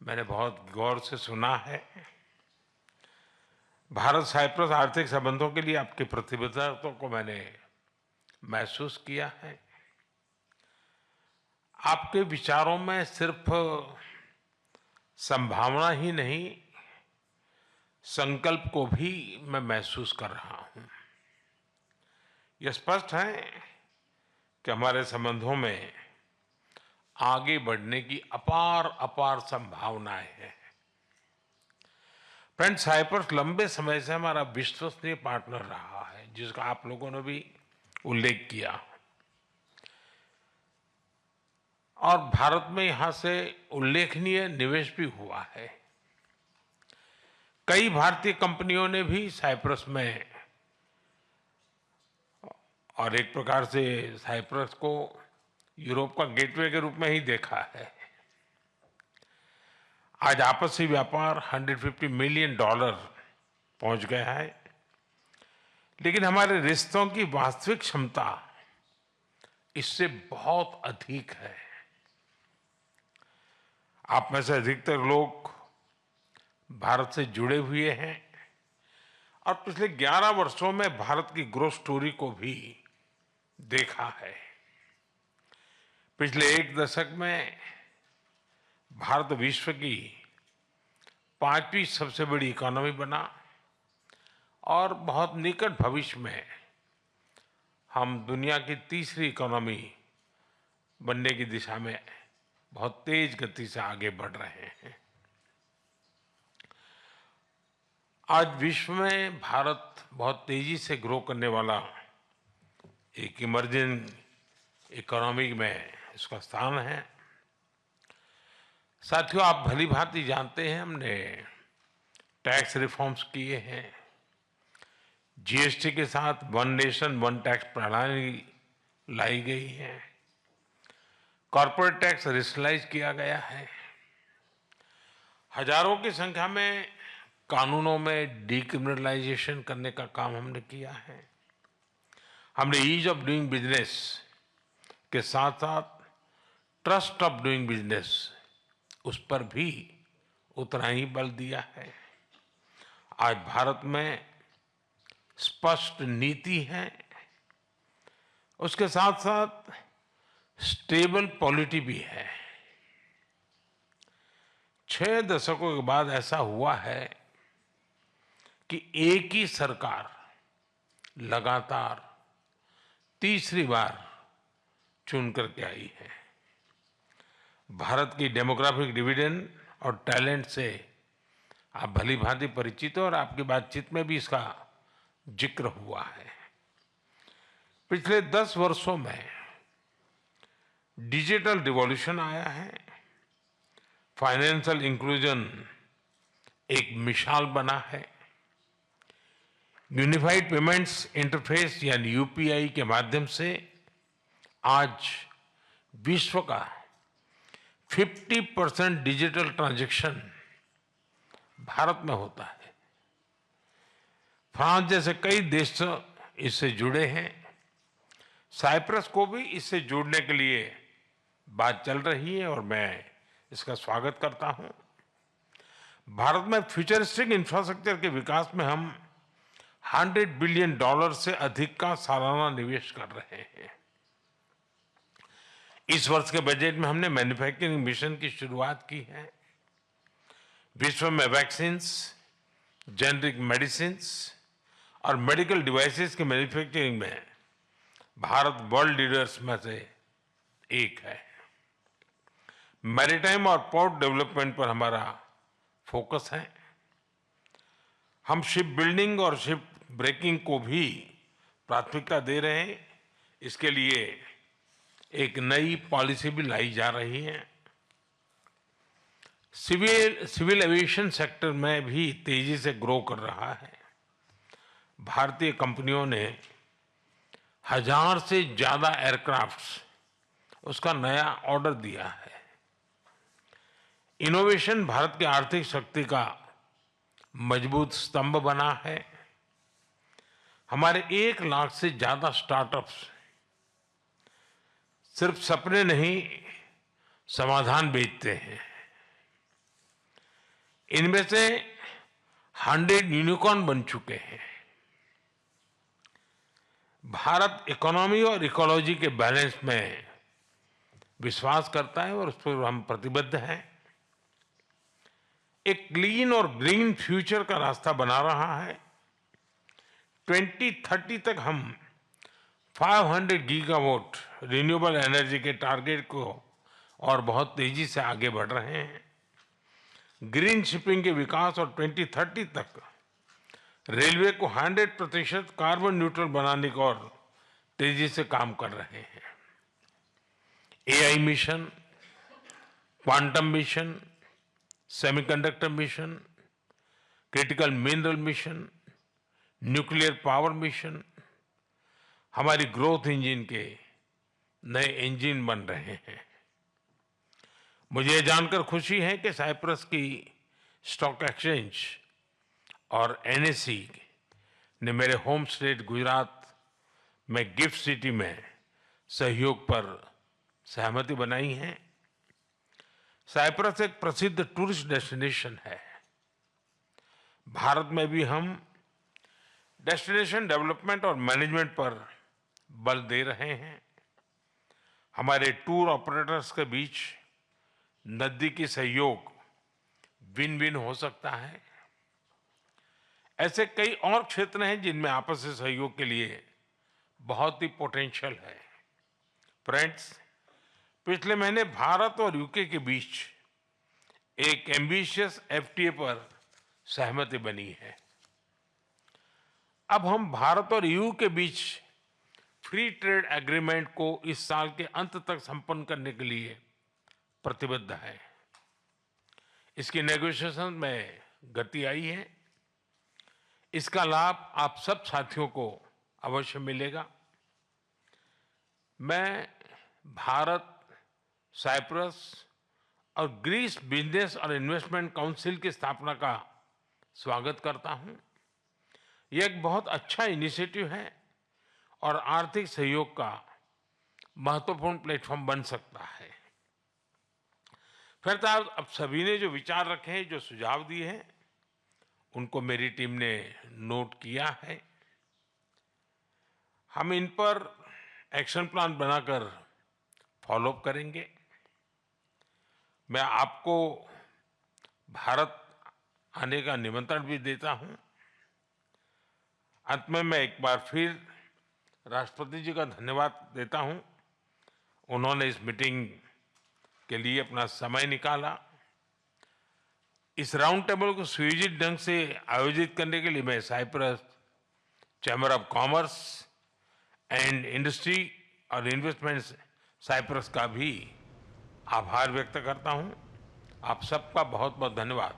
मैंने बहुत गौर से सुना है। भारत साइप्रस आर्थिक संबंधों के लिए आपकी प्रतिबद्धता को मैंने महसूस किया है। आपके विचारों में सिर्फ संभावना ही नहीं, संकल्प को भी मैं महसूस कर रहा हूं। यह स्पष्ट है कि हमारे संबंधों में आगे बढ़ने की अपार अपार संभावनाएं हैं। फ्रेंड, साइप्रस लंबे समय से हमारा विश्वसनीय पार्टनर रहा है, जिसका आप लोगों ने भी उल्लेख किया, और भारत में यहां से उल्लेखनीय निवेश भी हुआ है। कई भारतीय कंपनियों ने भी साइप्रस में, और एक प्रकार से साइप्रस को यूरोप का गेटवे के रूप में ही देखा है। आज आपसी व्यापार $150 मिलियन पहुंच गया है, लेकिन हमारे रिश्तों की वास्तविक क्षमता इससे बहुत अधिक है। आप में से अधिकतर लोग भारत से जुड़े हुए हैं और पिछले 11 वर्षों में भारत की ग्रोथ स्टोरी को भी देखा है। पिछले एक दशक में भारत विश्व की 5वीं सबसे बड़ी इकोनॉमी बना और बहुत निकट भविष्य में हम दुनिया की तीसरी इकोनॉमी बनने की दिशा में बहुत तेज गति से आगे बढ़ रहे हैं। आज विश्व में भारत बहुत तेजी से ग्रो करने वाला एक इमर्जिंग इकोनॉमी में इसका स्थान है। साथियों, आप भली भांति जानते हैं, हमने टैक्स रिफॉर्म्स किए हैं। जीएसटी के साथ वन नेशन वन टैक्स प्रणाली लाई गई है। कॉर्पोरेट टैक्स रेशनलाइज किया गया है। हजारों की संख्या में कानूनों में डीक्रिमिनलाइजेशन करने का काम हमने किया है। हमने ईज ऑफ डूइंग बिजनेस के साथ साथ ट्रस्ट ऑफ डूइंग बिजनेस, उस पर भी उतना ही बल दिया है। आज भारत में स्पष्ट नीति है, उसके साथ साथ स्टेबल पॉलिटी भी है। 6 दशकों के बाद ऐसा हुआ है कि एक ही सरकार लगातार तीसरी बार चुन करके आई है। भारत की डेमोग्राफिक डिविडेंड और टैलेंट से आप भली भांति परिचित हो और आपकी बातचीत में भी इसका जिक्र हुआ है। पिछले 10 वर्षों में डिजिटल रिवॉल्यूशन आया है। फाइनेंशियल इंक्लूजन एक मिसाल बना है। यूनिफाइड पेमेंट्स इंटरफेस यानी यूपीआई के माध्यम से आज विश्व का 50% डिजिटल ट्रांजैक्शन भारत में होता है। फ्रांस जैसे कई देश इससे जुड़े हैं। साइप्रस को भी इससे जुड़ने के लिए बात चल रही है और मैं इसका स्वागत करता हूं। भारत में फ्यूचरिस्टिक इंफ्रास्ट्रक्चर के विकास में हम $100 बिलियन से अधिक का सालाना निवेश कर रहे हैं। इस वर्ष के बजट में हमने मैन्युफैक्चरिंग मिशन की शुरुआत की है। विश्व में वैक्सीन्स, जेनरिक मेडिसिन्स और मेडिकल डिवाइसेस के मैन्युफैक्चरिंग में भारत वर्ल्ड लीडर्स में से एक है। मैरीटाइम और पोर्ट डेवलपमेंट पर हमारा फोकस है। हम शिप बिल्डिंग और शिप ब्रेकिंग को भी प्राथमिकता दे रहे हैं। इसके लिए एक नई पॉलिसी भी लाई जा रही है। सिविल एविएशन सेक्टर में भी तेजी से ग्रो कर रहा है। भारतीय कंपनियों ने 1000 से ज्यादा एयरक्राफ्ट्स उसका नया ऑर्डर दिया है। इनोवेशन भारत की आर्थिक शक्ति का मजबूत स्तंभ बना है। हमारे 1 लाख से ज्यादा स्टार्टअप्स सिर्फ सपने नहीं, समाधान बेचते हैं। इनमें से 100 यूनिकॉर्न बन चुके हैं। भारत इकोनॉमी और इकोलॉजी के बैलेंस में विश्वास करता है और उस पर हम प्रतिबद्ध हैं। एक क्लीन और ग्रीन फ्यूचर का रास्ता बना रहा है। 2030 तक हम 500 गीगावाट रिन्यूएबल एनर्जी के टारगेट को और बहुत तेजी से आगे बढ़ रहे हैं। ग्रीन शिपिंग के विकास और 2030 तक रेलवे को 100% कार्बन न्यूट्रल बनाने को और तेजी से काम कर रहे हैं। AI mission, quantum mission, semiconductor mission, critical mineral mission, nuclear power mission हमारी ग्रोथ इंजन के नए इंजन बन रहे हैं। मुझे जानकर खुशी है कि साइप्रस की स्टॉक एक्सचेंज और एनएसई ने मेरे होम स्टेट गुजरात में गिफ्ट सिटी में सहयोग पर सहमति बनाई है। साइप्रस एक प्रसिद्ध टूरिस्ट डेस्टिनेशन है। भारत में भी हम डेस्टिनेशन डेवलपमेंट और मैनेजमेंट पर बल दे रहे हैं। हमारे टूर ऑपरेटर्स के बीच नजदीकी सहयोग विन विन हो सकता है। ऐसे कई और क्षेत्र हैं जिनमें आपसी सहयोग के लिए बहुत ही पोटेंशियल है। फ्रेंड्स, पिछले महीने भारत और यूके के बीच एक एम्बिशियस एफटीए पर सहमति बनी है। अब हम भारत और यूके के बीच फ्री ट्रेड एग्रीमेंट को इस साल के अंत तक संपन्न करने के लिए प्रतिबद्ध है। इसकी नेगोशिएशन में गति आई है। इसका लाभ आप सब साथियों को अवश्य मिलेगा। मैं भारत, साइप्रस और ग्रीस बिजनेस और इन्वेस्टमेंट काउंसिल की स्थापना का स्वागत करता हूं। यह एक बहुत अच्छा इनिशिएटिव है और आर्थिक सहयोग का महत्वपूर्ण प्लेटफॉर्म बन सकता है। फिर अब सभी ने जो विचार रखे हैं, जो सुझाव दिए हैं, उनको मेरी टीम ने नोट किया है। हम इन पर एक्शन प्लान बनाकर फॉलोअप करेंगे। मैं आपको भारत आने का निमंत्रण भी देता हूं। अंत में मैं एक बार फिर राष्ट्रपति जी का धन्यवाद देता हूं। उन्होंने इस मीटिंग के लिए अपना समय निकाला। इस राउंड टेबल को सुयोजित ढंग से आयोजित करने के लिए मैं Cyprus chamber of commerce and industry और इन्वेस्टमेंट साइप्रस का भी आभार व्यक्त करता हूं। आप सबका बहुत बहुत धन्यवाद।